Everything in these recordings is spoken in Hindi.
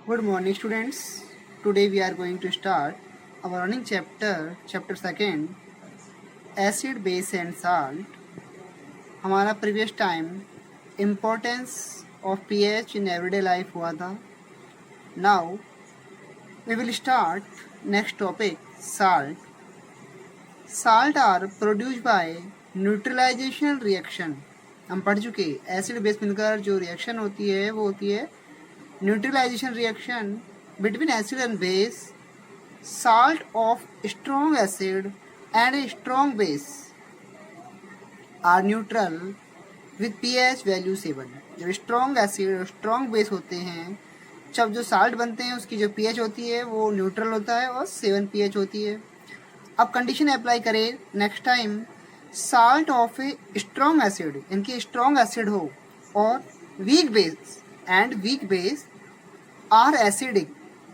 Good morning, students. Today we are going to start our running chapter 2, acid, base and salt. हमारा previous time importance of pH in everyday life हुआ था. Now we will start next topic, salt. Salt are produced by neutralization reaction. हम पढ़ चुके एसिड बेस मिलकर जो रिएक्शन होती है वो होती है neutralization reaction between acid and base. Salt of strong acid and a strong base are neutral with pH value 7. जब strong acid और strong base होते हैं, जब जो salt बनते हैं उसकी जो pH होती है वो neutral होता है और 7 pH होती है. अब कंडीशन अप्लाई करें next time salt of a strong acid, इनकी strong acid हो और weak base and weak base are acidic,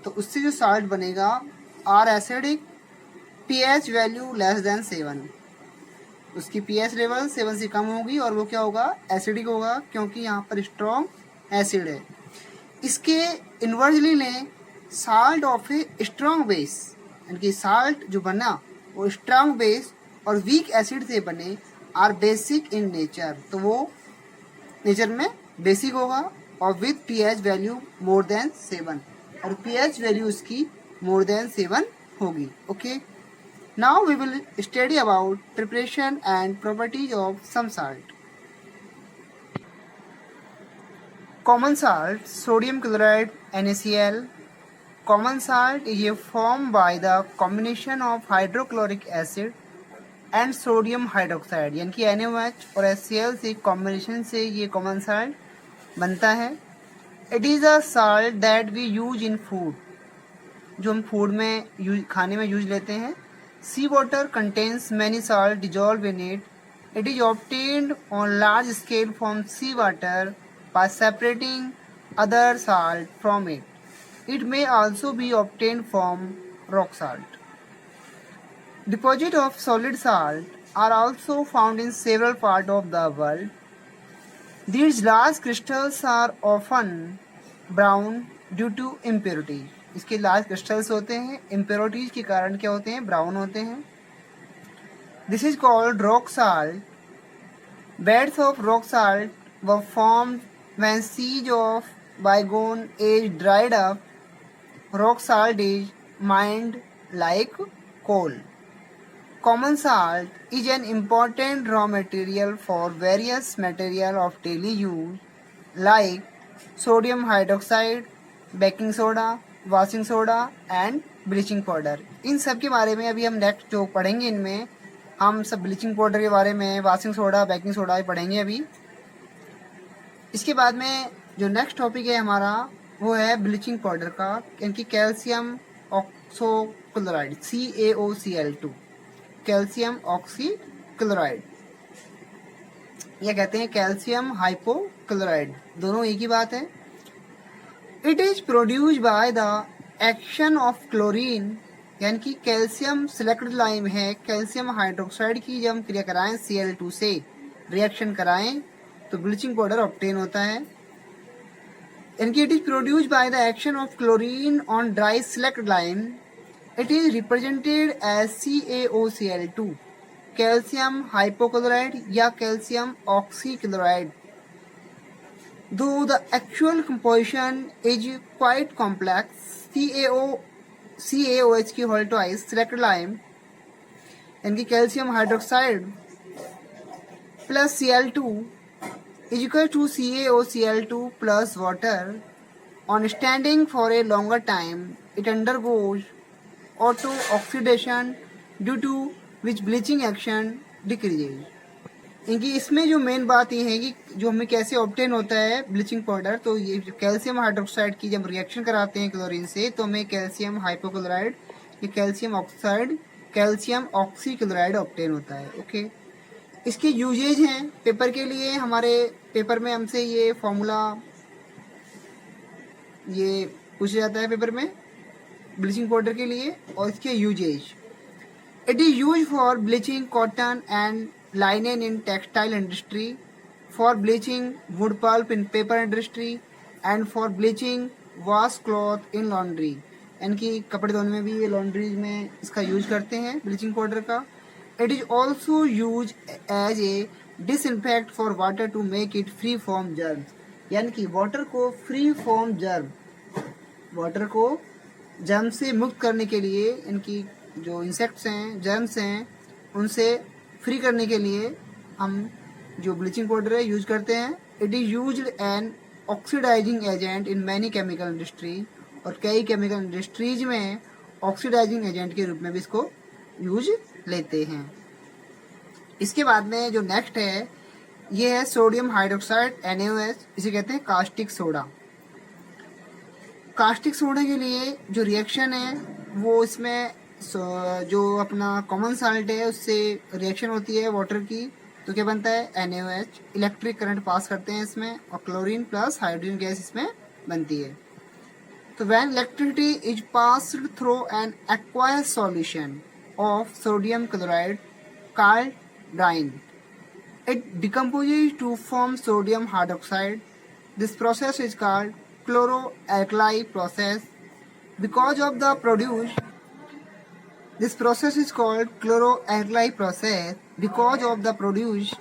तो उससे जो साल्ट बनेगा are acidic, pH value less than 7, उसकी पीएच लेवल 7 से कम होगी और वो क्या होगा, एसिडिक होगा, क्योंकि यहाँ पर स्ट्रॉन्ग एसिड है. इसके इन्वर्सली लें salt of a strong base, यानी कि साल्ट जो बना वो स्ट्रॉन्ग बेस और वीक एसिड से बने, आर बेसिक इन नेचर, तो वो नेचर में बेसिक होगा और with pH value more than 7, और पीएच वैल्यू उसकी मोर देन 7 होगी. Okay, now we will study about preparation and properties of some salt. Common salt, sodium chloride NaCl. Common salt is a form by the combination of hydrochloric acid and sodium hydroxide, यानी कि NaOH और HCl से कॉम्बिनेशन से ये कॉमन साल्ट बनता है. It is a salt that we use in food, जो हम फूड में खाने में यूज लेते हैं. Sea water contains many salt dissolve in it. It is obtained on large scale from sea water by separating other salt from it. It may also be obtained from rock salt. Deposit of solid salt are also found in several part of the world. These large crystals are often brown due to impurities. इसके लार्ज क्रिस्टल्स होते हैं, impurities के कारण क्या होते हैं, ब्राउन होते हैं. This is called rock salt. Beds of rock salt were formed when siege of bygone age dried up. Rock salt is mined like coal. Common salt is an important raw material for various material of daily use like sodium hydroxide, baking soda, washing soda and bleaching powder. इन सब के बारे में अभी हम नेक्स्ट जो पढ़ेंगे, इनमें हम सब ब्लीचिंग पाउडर के बारे में, वॉशिंग सोडा, बेकिंग सोडा पढ़ेंगे अभी. इसके बाद में जो नेक्स्ट टॉपिक है हमारा वो है ब्लीचिंग पाउडर का, यानी कि कैल्शियम ऑक्सोक्लोराइड CaOCl2, कैल्शियम ऑक्सीक्लोराइड, या कहते हैं कैल्शियम हाइपोक्लोराइड, दोनों एक ही बात है. It is produced by the action of chlorine, यानी कि कैल्शियम सिलेक्टेड लाइम है, कैल्शियम हाइड्रोक्साइड की जब हम क्रिया कराएं Cl2 से रिएक्शन कराएं तो ब्लीचिंग पाउडर ऑब्टेन होता है. यानी कि it is produced by the action of chlorine on dry selected lime. It is represented as CaOCl2, calcium hypochlorite या calcium oxychloride. Though the actual composition is quite complex, CaOH की whole twice selected lime, यानी कि calcium hydroxide plus Cl2 is equal to CaOCl2 plus water. On standing for a longer time, it undergoes auto oxidation due to which bleaching action decreases. इनकी इसमें जो मेन बात ये है कि जो हमें कैसे ऑब्टेन होता है ब्लीचिंग पाउडर, तो ये कैल्शियम हाइड्रोक्साइड की जब रिएक्शन कराते हैं क्लोरीन से तो हमें कैल्शियम हाइपोक्लोराइड या calcium oxide, calcium oxychloride obtain होता है. ओके, इसके यूजेज हैं पेपर के लिए. हमारे पेपर में हमसे ये फॉर्मूला ये पूछा जाता है पेपर में ब्लीचिंग पाउडर के लिए और इसके usages. It is use for bleaching cotton and linen in textile industry, for bleaching wood pulp in paper industry, and for bleaching wash cloth in laundry, यानी कि कपड़े धोने में भी ये लॉन्ड्री में इसका यूज करते हैं ब्लीचिंग पाउडर का। It is also use as a disinfect for water to make it free from germs, यानी कि वाटर को फ्री फ्रॉम जर्म, वाटर को जर्म से मुक्त करने के लिए, इनकी जो इंसेक्ट्स हैं, जर्म्स हैं, उनसे फ्री करने के लिए हम जो ब्लीचिंग पाउडर है यूज करते हैं। It is used an oxidizing agent in many chemical industry, और कई केमिकल इंडस्ट्रीज में ऑक्सीडाइजिंग एजेंट के रूप में भी इसको यूज लेते हैं। इसके बाद में जो नेक्स्ट है ये है सोडियम हाइड्रोक्साइड NaOH, इसे कहते हैं कास्टिक सोडा। कास्टिक सोडा के लिए जो रिएक्शन है वो इसमें जो अपना कॉमन साल्ट है उससे रिएक्शन होती है वाटर की, तो क्या बनता है NaOH। इलेक्ट्रिक करंट पास करते हैं इसमें और क्लोरीन प्लस हाइड्रोजन गैस इसमें बनती है। तो when electricity is passed through an aqueous solution of sodium chloride called brine, it decomposes to form sodium hydroxide. This process is called chloroalkali process. Because of the produced, this process is called chloroalkali process because of the produced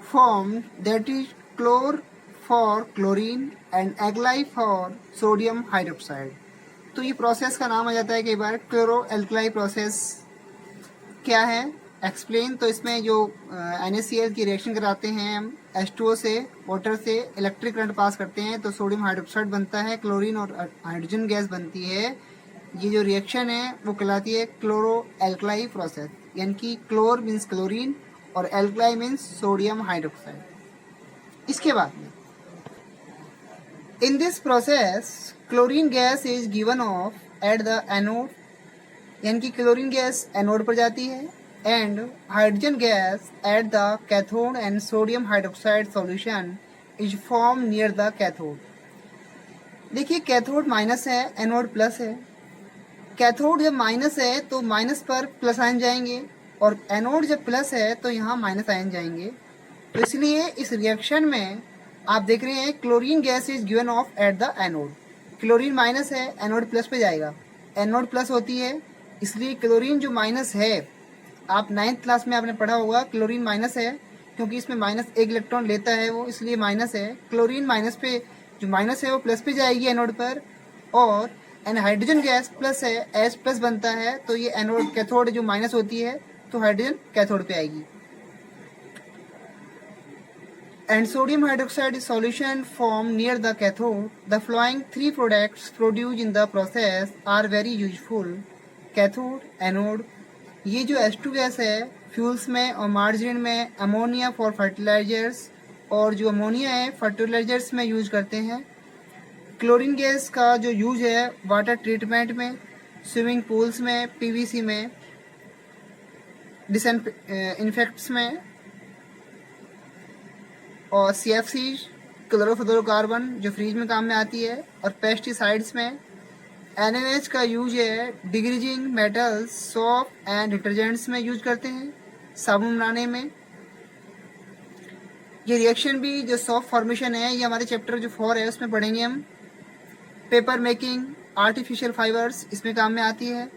form, that is chlor for chlorine and alkali for sodium hydroxide. तो ये प्रोसेस का नाम आ जाता है कई बार क्लोरोएल्कलाई प्रोसेस। क्या है एक्सप्लेन, तो इसमें जो NaCl की रिएक्शन कराते हैं हम H2O से, वाटर से इलेक्ट्रिक करंट पास करते हैं तो सोडियम हाइड्रोक्साइड बनता है, क्लोरीन और हाइड्रोजन गैस बनती है। ये जो रिएक्शन है वो कहलाती है क्लोरोएल्कलाई प्रोसेस, यानी कि क्लोर मीन्स क्लोरीन और एल्कलाई मीन्स सोडियम हाइड्रोक्साइड। इसके बाद में in this process chlorine gas is given of at the anode, यानी कि क्लोरीन गैस एनोड पर जाती है, and hydrogen gas at the cathode and sodium hydroxide solution is formed near the cathode. देखिए कैथोड माइनस है, एनोड प्लस है। कैथोड जब माइनस है तो माइनस पर प्लस आयन जाएंगे, और एनोड जब प्लस है तो यहाँ माइनस आयन जाएंगे। तो इसलिए इस रिएक्शन में आप देख रहे हैं chlorine gas is given of at the anode. Chlorine minus है, एनोड प्लस पे जाएगा, एनोड प्लस होती है, इसलिए क्लोरीन जो माइनस है, आप 9th क्लास में आपने पढ़ा होगा क्लोरीन माइनस है, क्योंकि इसमें माइनस एक इलेक्ट्रॉन लेता है वो, इसलिए माइनस है। क्लोरीन माइनस पे, जो माइनस है वो प्लस पे जाएगी एनोड पर, और एन हाइड्रोजन गैस प्लस है, H प्लस बनता है, तो ये एनोड कैथोड जो माइनस होती है तो हाइड्रोजन कैथोड पे आएगी। And sodium hydroxide solution form near the cathode. The flowing 3 products produce in the process are very useful. Cathode, anode, ये जो H2 गैस है फ्यूल्स में और मार्जिन में अमोनिया फॉर फर्टिलाइजर्स, और जो अमोनिया है फर्टिलाइजर्स में यूज करते हैं। क्लोरीन गैस का जो यूज है वाटर ट्रीटमेंट में, स्विमिंग पूल्स में, PVC में, डिसइंफेक्ट्स में, और CFC क्लोरोफ्लोरोकार्बन जो फ्रीज में काम में आती है, और पेस्टिसाइड्स में। NaOH का यूज है डिग्रीजिंग मेटल्स, सोप एंड डिटर्जेंट्स में यूज करते हैं, साबुन बनाने में। ये रिएक्शन भी जो सोप फॉर्मेशन है ये हमारे चैप्टर जो 4 है उसमें पढ़ेंगे हम। पेपर मेकिंग, आर्टिफिशियल फाइबर्स इसमें काम में आती है।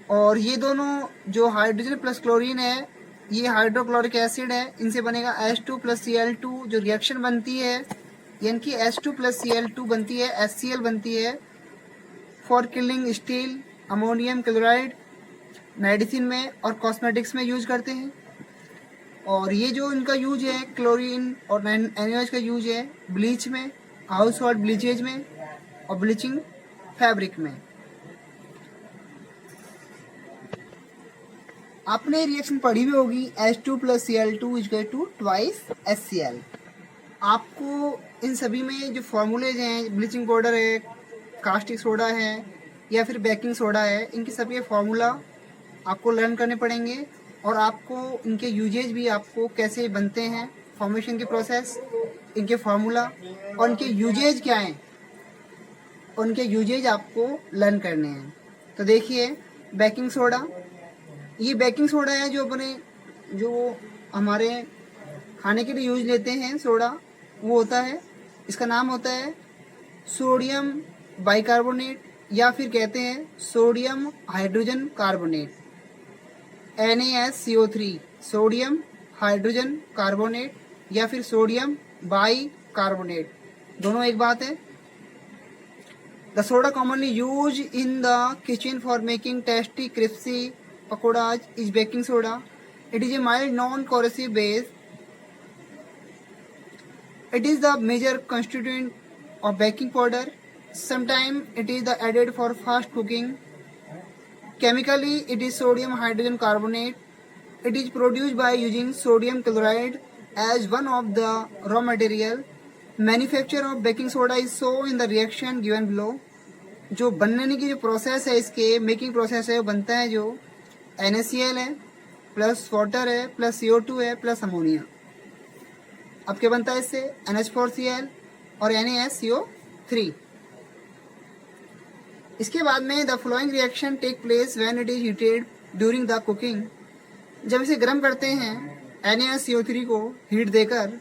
और ये दोनों जो हाइड्रोजन प्लस क्लोरीन है ये हाइड्रोक्लोरिक एसिड है, इनसे बनेगा H2 प्लस Cl2। जो रिएक्शन बनती है यानी कि H2 प्लस Cl2 बनती है, HCl बनती है for killing steel, ammonium chloride medicine में और कॉस्मेटिक्स में यूज करते हैं। और ये जो इनका यूज है क्लोरीन और NaOH का यूज है ब्लीच में, हाउस होल्ड ब्लीचेज में और ब्लीचिंग फैब्रिक में। आपने रिएक्शन पढ़ी भी होगी H2 plus Cl2 is equal to twice HCl। आपको इन सभी में जो फॉर्मूलेज हैं, ब्लीचिंग पाउडर है, कास्टिक सोडा है या फिर बेकिंग सोडा है, इनके सभी फार्मूला आपको लर्न करने पड़ेंगे, और आपको इनके यूजेज भी, आपको कैसे बनते हैं फॉर्मेशन के प्रोसेस, इनके फार्मूला और इनके यूजेज क्या हैं, उनके यूजेज आपको लर्न करने हैं। तो देखिए बेकिंग सोडा, ये बेकिंग सोडा है जो हमारे खाने के लिए यूज लेते हैं सोडा, वो होता है, इसका नाम होता है सोडियम बाइकार्बोनेट या फिर कहते हैं sodium hydrogen carbonate, NaSCO3, sodium hydrogen carbonate या फिर सोडियम बाइकार्बोनेट, दोनों एक बात है। The soda commonly use in the kitchen for making tasty crispy pakoras is baking soda. It is a mild non corrosive base. It is the major constituent of baking powder. Sometimes it is the added for fast cooking. Chemically, it is sodium hydrogen carbonate. It is produced by using sodium chloride as one of the raw material. Manufacture of baking soda is shown in the reaction given below. जो बनने की जो प्रोसेस है, इसके मेकिंग प्रोसेस है, वो बनता है जो NaCl है प्लस वाटर है प्लस CO2 है प्लस अमोनिया। अब क्या बनता है इससे? NH4Cl और NaSCO3। इसके बाद में the following reaction take place when it is heated during the cooking. जब इसे गर्म करते हैं NaSCO3 को हीट देकर,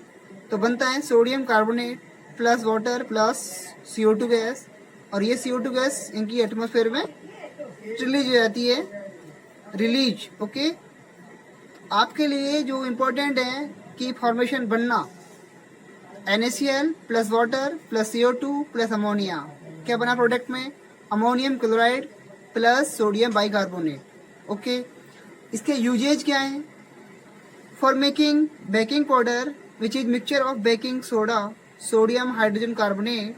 तो बनता है sodium carbonate plus water plus CO2 gas, और ये CO2 गैस इनकी एटमॉस्फेयर में रिलीज हो जाती है, रिलीज। ओके, आपके लिए जो इम्पोर्टेंट है कि फॉर्मेशन बनना NaCl plus water plus CO2 plus ammonia, क्या बना प्रोडक्ट में? Ammonium chloride plus sodium bicarbonate. Okay, इसके यूजेज क्या है? For making baking powder which is mixture of baking soda, sodium hydrogen carbonate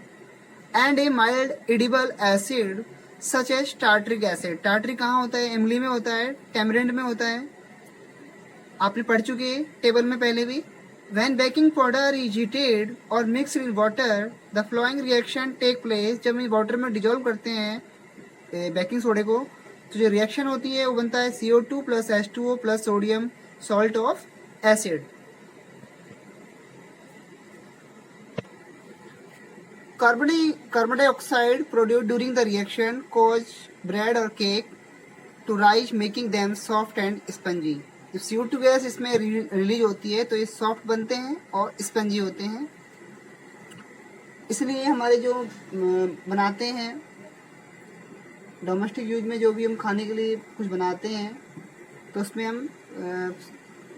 and a mild edible acid such as tartaric acid. Tartaric कहाँ होता है? इमली में होता है, टेमरिंड में होता है, आपने पढ़ चुके हैं टेबल में पहले भी। When baking powder is heated or mixed with water, the following reaction take place। जब हम वाटर में डिजोल्व करते हैं बेकिंग सोडे को, तो जो रिएक्शन होती है वो बनता है CO2 plus H2O plus sodium salt of acid. Carbon dioxide produce during the reaction cause bread और cake to rise making them soft and spongy. जब CO2 गैस इसमें रिलीज होती है तो ये सॉफ्ट बनते हैं और स्पंजी होते हैं। इसलिए हमारे जो बनाते हैं डोमेस्टिक यूज में, जो भी हम खाने के लिए कुछ बनाते हैं, तो उसमें हम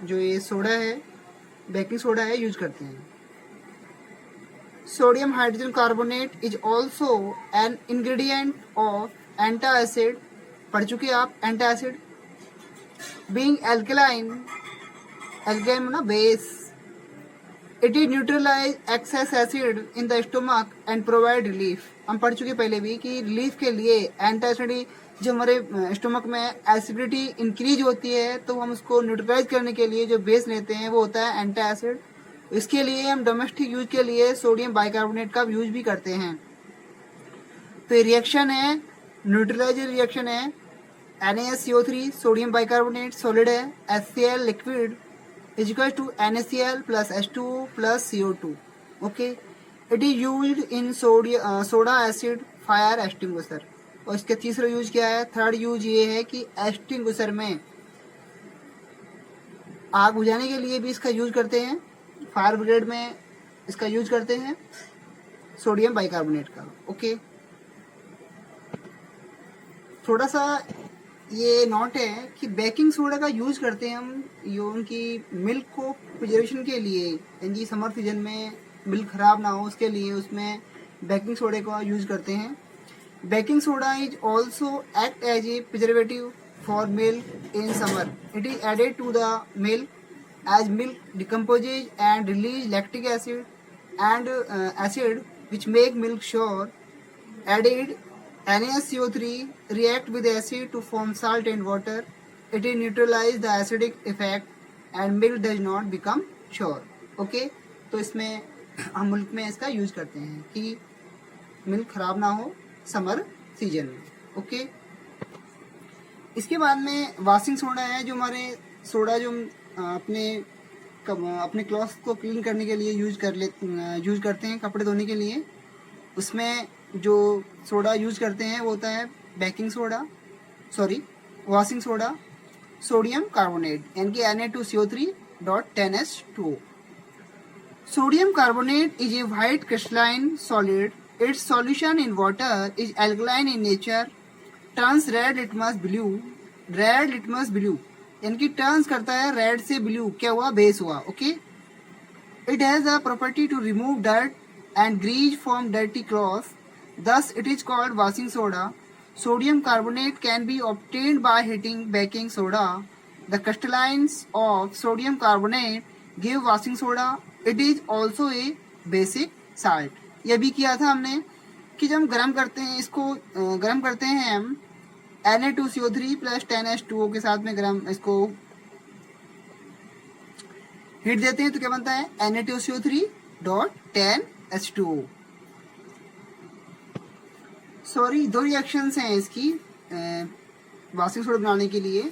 जो ये सोडा है, बेकिंग सोडा है, यूज करते हैं। Sodium hydrogen carbonate is also an ingredient of antacid. पढ़ चुके आप एंटासिड। Being alkaline ना base, it is neutralize excess acid in the stomach and provide relief। हम पढ़ चुके पहले भी कि रिलीफ के लिए एंटासिड, जो हमारे स्टोमक में एसिडिटी इंक्रीज होती है, तो हम उसको न्यूट्रलाइज करने के लिए जो बेस लेते हैं वो होता है एंटासिड। इसके लिए हम डोमेस्टिक यूज के लिए सोडियम बाइकार्बोनेट का यूज भी करते हैं। तो ये रिएक्शन है, न्यूट्रलाइजर रिएक्शन है। NaSCO3 सोडियम बाइकार्बोनेट सॉलिड है, HCl liquid is equal to NaCl plus H2O plus CO2। Okay, it is used in soda acid fire extinguisher. और इसका तीसरा यूज क्या है? थर्ड यूज ये है कि एक्सटिंग्विशर में आग बुझाने के लिए भी इसका यूज करते हैं, फायर ब्रिगेड में इसका यूज करते हैं सोडियम बाइकार्बोनेट का। ओके, थोड़ा सा ये नोट है कि बेकिंग सोडा का यूज करते हैं हम यो उनकी मिल्क को प्रिजर्वेशन के लिए, यानी समर सीजन में मिल्क खराब ना हो उसके लिए, उसमें बेकिंग सोडे का यूज करते हैं। Baking soda is also act as a preservative for milk in summer. It is added to the milk as milk decomposes and release lactic acid and acid which make milk sour. Added NaCO3 react with acid to form salt and water. It is neutralize the acidic effect and milk does not become sour. Okay, तो इसमें हम मिल्क में इसका यूज करते हैं कि मिल्क खराब ना हो समर सीजन में। ओके, इसके बाद में वॉशिंग सोडा है, जो हमारे सोडा जो अपने क्लॉथ को क्लीन करने के लिए यूज करते हैं, कपड़े धोने के लिए। उसमें जो सोडा यूज करते हैं वो होता है वॉशिंग सोडा सोडियम कार्बोनेट, यानी कि Na2CO3.10H2O। Sodium carbonate is a white crystalline solid Its solution in water is alkaline in nature, turns red litmus blue, red litmus blue यानी कि टर्न्स करता है रेड से ब्लू, क्या हुआ, बेस हुआ, okay. It has a property to remove dirt and grease from dirty cloth, thus it is called washing soda. Sodium carbonate can be obtained by heating baking soda. The crystallines of sodium carbonate give washing soda. It is also a basic salt. यह भी किया था हमने कि जब हम गर्म करते हैं इसको, गर्म करते हैं हम Na2CO3 प्लस 10H2O के साथ में गर्म इसको हीट देते हैं तो क्या बनता है Na2CO3 डॉट 10H2O। सॉरी, दो रिएक्शंस हैं इसकी वाशिंग सोडा बनाने के लिए।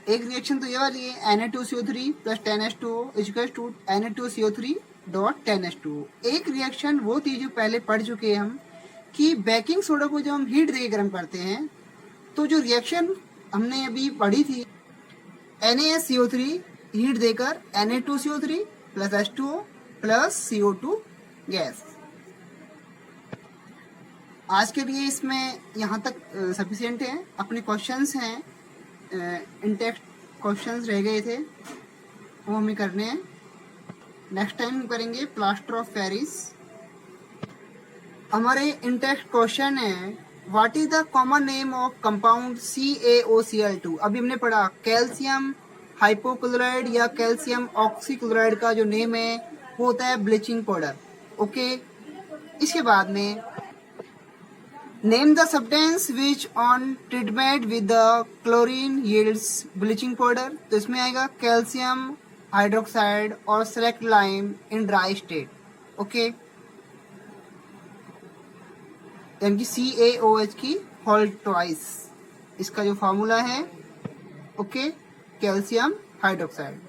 एक रिएक्शन तो ये वाली है Na2CO3 plus 10H2O equals to Na2CO3 dot 10H2O। एक रिएक्शन वो थी जो पहले पढ़ चुके हैं हम कि बेकिंग सोडा को जब हम हीट देके गर्म करते हैं तो जो रिएक्शन हमने अभी पढ़ी थी NaSCO3 हीट देकर Na2CO3 plus H2O plus CO2 gas. आज के लिए इसमें यहाँ तक सफिशिएंट है। अपने क्वेश्चंस हैं, इनटेक्स्ट क्वेश्चंस रह गए थे वो हमें करने हैं, नेक्स्ट टाइम करेंगे प्लास्टर ऑफ पेरिस। हमारे इनटेक्स्ट क्वेश्चन है what is the common name of compound CaOCl2। अभी हमने पढ़ा कैल्शियम हाइपोक्लोराइड या कैल्शियम ऑक्सीक्लोराइड का जो नेम है वो होता है ब्लीचिंग पाउडर, ओके। इसके बाद में name the substance which on treatment with the chlorine yields bleaching powder, तो इसमें आएगा कैल्शियम हाइड्रोक्साइड और select lime in dry state, okay. यानी कि CaOH की होल ट्वाइस इसका जो फार्मूला है, okay, calcium hydroxide.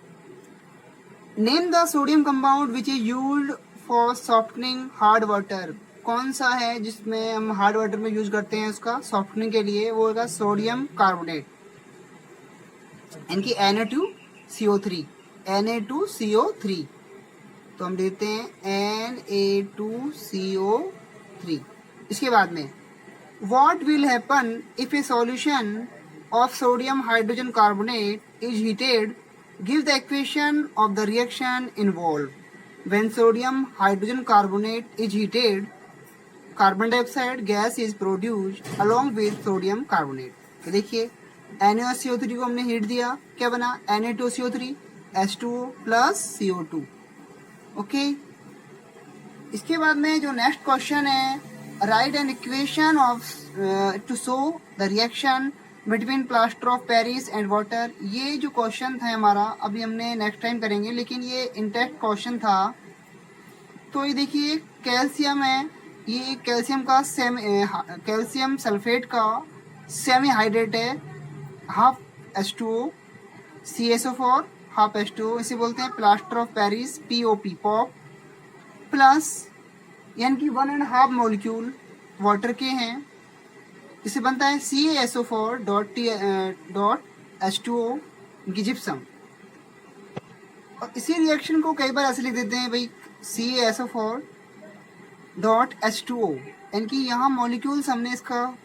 Name the sodium compound which is used for softening hard water, कौन सा है जिसमें हम हार्ड वाटर में यूज करते हैं उसका सॉफ्टनिंग के लिए, वो होगा सोडियम कार्बोनेट यानी कि Na2CO3, Na2CO3। तो हम देते हैं Na2CO3। इसके बाद में what will happen if A solution of sodium hydrogen carbonate is heated, give the equation of the reaction involve. When sodium hydrogen carbonate is heated, carbon dioxide gas is produced along with sodium carbonate. तो देखिए NaCO3 को हमने हीट दिया, क्या बना Na2CO3 H2O plus CO2, okay. इसके बाद में जो नेक्स्ट क्वेश्चन है write an equation of to show the reaction between plaster of Paris and water. ये जो क्वेश्चन था हमारा अभी हमने नेक्स्ट टाइम करेंगे, लेकिन ये इंटेक्ट क्वेश्चन था। तो ये देखिए कैल्शियम है, ये कैल्शियम का कैल्शियम सल्फेट का सेमी हाइड्रेट है, half H2O CSO4 half H2O, इसे बोलते हैं plaster of Paris POP pop, plus यानी कि 1.5 मॉलिक्यूल वाटर के हैं, इसे बनता है CaSO4 डॉट H2O की जिप्सम। और इसी रिएक्शन को कई बार ऐसे लिख देते हैं भाई CaSO4 डॉट H2O, यानी कि यहाँ मॉलिक्यूल्स हमने इसका,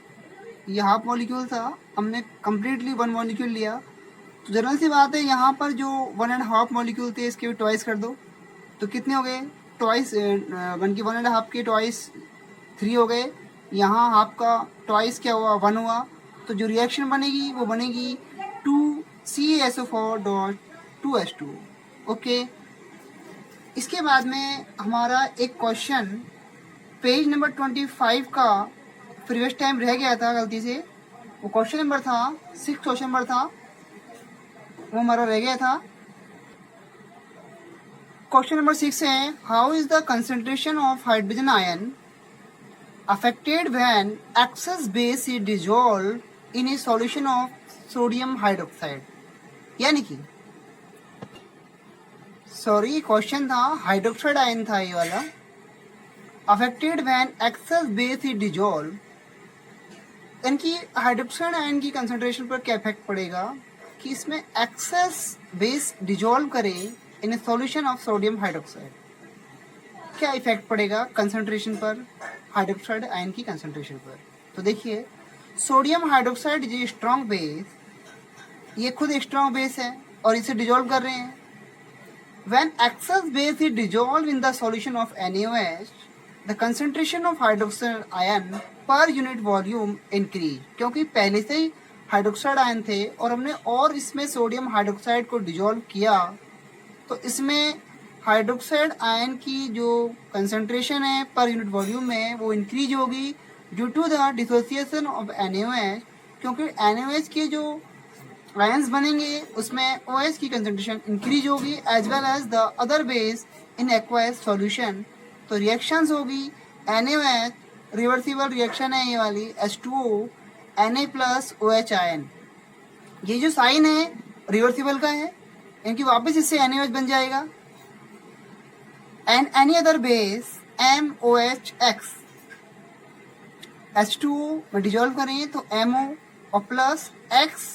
ये हाफ मॉलिक्यूल था, हमने कम्प्लीटली 1 मॉलिक्यूल लिया। तो जनरल सी बात है यहाँ पर जो 1.5 मॉलिक्यूल थे इसके भी ट्वाइस कर दो, तो कितने हो गए ट्वाइस, 1 की 1.5 के ट्वाइस 3 हो गए, यहाँ हाफ का ट्वाइस क्या हुआ 1 हुआ। तो जो रिएक्शन बनेगी वो बनेगी 2CaSO4 डॉट 2H2O, ओके। इसके बाद में हमारा एक क्वेश्चन पेज नंबर 25 का प्रीवियस टाइम रह गया था गलती से, वो क्वेश्चन नंबर था 6 क्वेश्चन नंबर था, वो हमारा रह गया था। क्वेश्चन नंबर 6 है how is the concentration of hydrogen ion affected when excess base is dissolve in a solution of sodium hydroxide. यानी कि सॉरी क्वेश्चन था हाइड्रोक्साइड आयन था ये वाला, affected when excess base is dissolve, यानी कि हाइड्रोक्साइड आयन की कंसंट्रेशन पर क्या इफेक्ट पड़ेगा कि इसमें एक्सेस बेस डिसॉल्व करे in a solution of sodium hydroxide. क्या इफेक्ट पड़ेगा कंसंट्रेशन पर, हाइड्रोक्साइड आयन की कंसंट्रेशन पर। तो देखिए सोडियम हाइड्रोक्साइड जो स्ट्रॉन्ग बेस, ये खुद स्ट्रॉन्ग बेस है और इसे डिजोल्व कर रहे हैं। When excess base is dissolved in the solution of NaOH, the concentration of hydroxide ion per unit volume increase। क्योंकि पहले से ही हाइड्रोक्साइड आयन थे और हमने और इसमें सोडियम हाइड्रोक्साइड को डिजोल्व किया, तो इसमें हाइड्रोक्साइड आयन की जो कंसंट्रेशन है पर यूनिट वॉल्यूम में वो इंक्रीज होगी due to the dissociation of NaOH। क्योंकि NaOH के जो आयंस बनेंगे उसमें OH की कंसंट्रेशन इंक्रीज होगी as well as the other base in aqueous solution. तो रिएक्शंस होगी NaOH, रिवर्सिबल रिएक्शन है ये वाली H2O Na plus OH ion. ये जो साइन है रिवर्सिबल का है, इनकी वापस इससे NaOH बन जाएगा and any other base MOHX H2O में डिजोल्व करें तो MO और प्लस X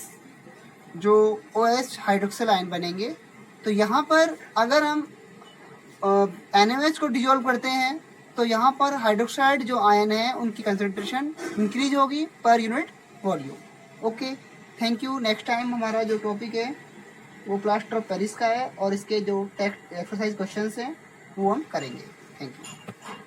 जो OH हाइड्रोक्सिल आयन बनेंगे। तो यहाँ पर अगर हम NaOH को डिजोल्व करते हैं तो यहाँ पर हाइड्रोक्साइड जो आयन है उनकी कंसंट्रेशन इंक्रीज होगी per unit volume. Okay, thank you. Next time हमारा जो टॉपिक है वो प्लास्टर ऑफ पेरिस का है और इसके जो टेक्स्ट एक्सरसाइज क्वेश्चंस हैं वो हम करेंगे। Thank you.